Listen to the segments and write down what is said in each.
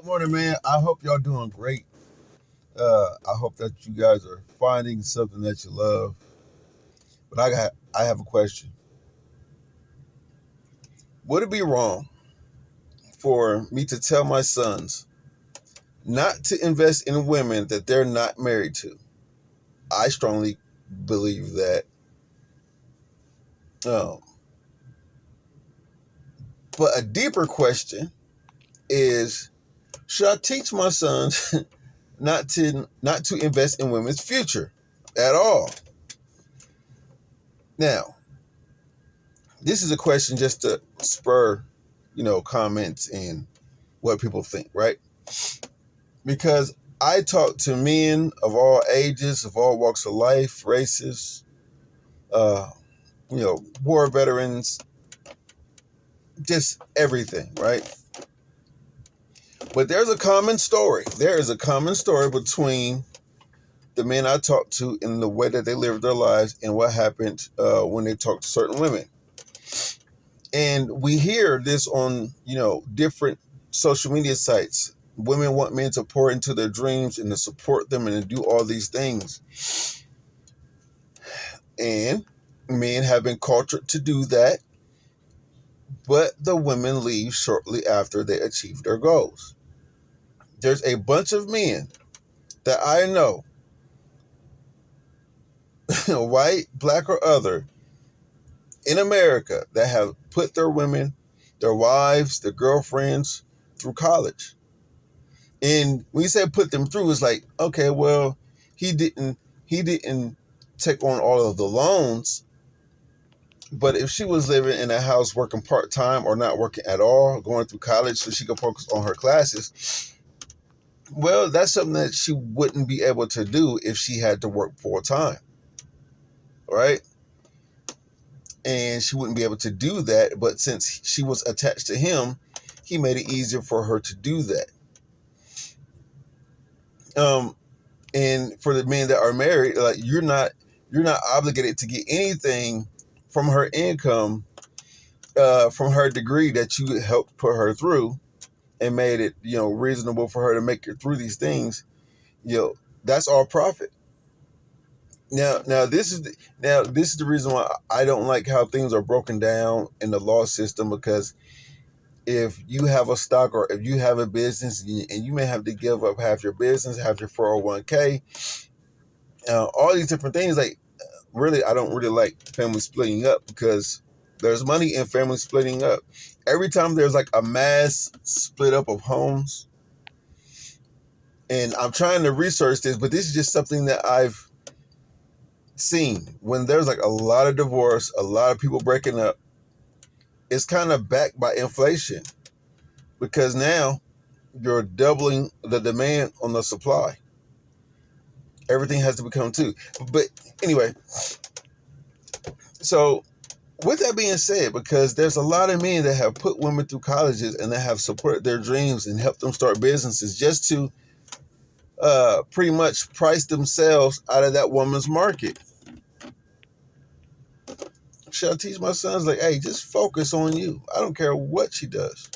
Morning, man. I hope y'all doing great. I hope that you guys are finding something that you love. But I have a question. Would it be wrong for me to tell my sons not to invest in women that they're not married to? I strongly believe that. Um, but a deeper question is: should I teach my sons not to invest in women's future at all? Now, this is a question just to spur, comments and what people think, right? Because I talk to men of all ages, of all walks of life, races, uh, war veterans, just everything, right? But there's a common story. There is a common story between the men I talk to and the way that they live their lives and what happened when they talk to certain women. And we hear this on, different social media sites. Women want men to pour into their dreams and to support them and to do all these things. And men have been cultured to do that, but the women leave shortly after they achieve their goals. There's a bunch of men that I know, white, black, or other, in America that have put their women, their wives, their girlfriends through college. And when you say put them through, it's like, okay, well, he didn't take on all of the loans. But if she was living in a house working part-time or not working at all, going through college so she could focus on her classes, well, that's something that she wouldn't be able to do if she had to work full-time, right? And she wouldn't be able to do that. But since she was attached to him, he made it easier for her to do that. And for the men that are married, like you're not obligated to get anything from her income, from her degree that you helped put her through and made it, reasonable for her to make it through these things. That's all profit. Now this is the reason why I don't like how things are broken down in the law system, because if you have a stock or if you have a business and you may have to give up half your business, half your 401k, all these different things, like really, I don't really like family splitting up, because there's money in family splitting up. Every time there's like a mass split up of homes, and I'm trying to research this, but this is just something that I've seen. When there's like a lot of divorce, a lot of people breaking up, it's kind of backed by inflation, because now you're doubling the demand on the supply. Everything has to become two. But anyway, so with that being said, because there's a lot of men that have put women through colleges and that have supported their dreams and helped them start businesses just to pretty much price themselves out of that woman's market. Should I teach my sons, like, hey, just focus on you? I don't care what she does.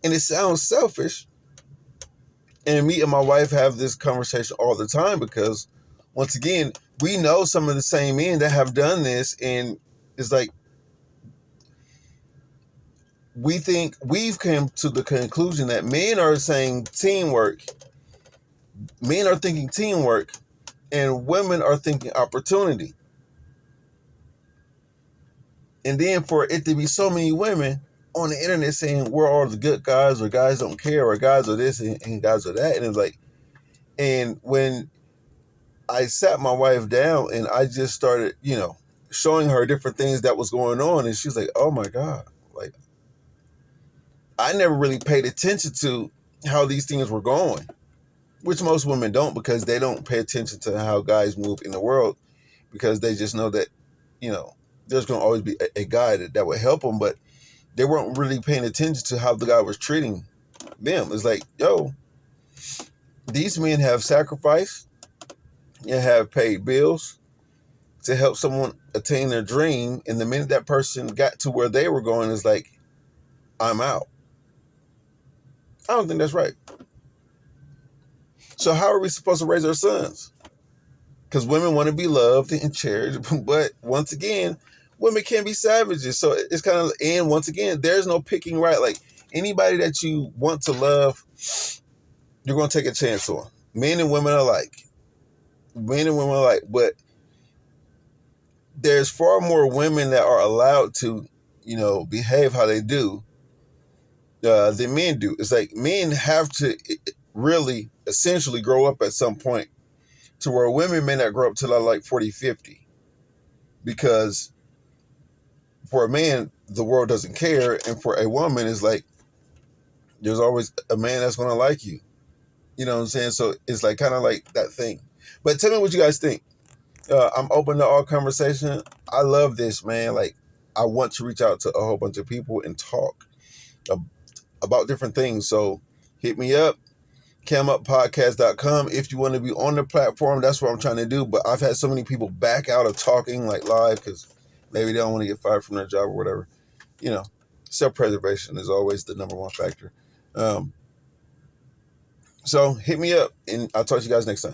And it sounds selfish. And me and my wife have this conversation all the time, because once again, we know some of the same men that have done this, and it's like we've come to the conclusion that men are saying teamwork. Men are thinking teamwork, and women are thinking opportunity. And then for it to be so many women on the internet saying we're all the good guys, or guys don't care, or guys are this and guys are that. And it's like, and when I sat my wife down and I just started, showing her different things that was going on, and she's like, oh my God, like, I never really paid attention to how these things were going, which most women don't, because they don't pay attention to how guys move in the world, because they just know that, there's going to always be a guy that would help them, but they weren't really paying attention to how the guy was treating them. It's like, yo, these men have sacrificed and have paid bills to help someone attain their dream. And the minute that person got to where they were going, is like, I'm out. I don't think that's right. So how are we supposed to raise our sons? Because women want to be loved and cherished, but once again, women can be savages. So it's kind of, and once again, there's no picking right. Like anybody that you want to love, you're going to take a chance on. Men and women alike. Men and women alike. But there's far more women that are allowed to, behave how they do than men do. It's like men have to really essentially grow up at some point to where women may not grow up till they're like 40, 50. Because for a man, the world doesn't care. And for a woman, it's like, there's always a man that's going to like you. You know what I'm saying? So it's like kind of like that thing. But tell me what you guys think. I'm open to all conversation. I love this, man. Like, I want to reach out to a whole bunch of people and talk about different things. So hit me up, camuppodcast.com. If you want to be on the platform, that's what I'm trying to do. But I've had so many people back out of talking like live because maybe they don't want to get fired from their job or whatever. Self-preservation is always the number one factor. So hit me up, and I'll talk to you guys next time.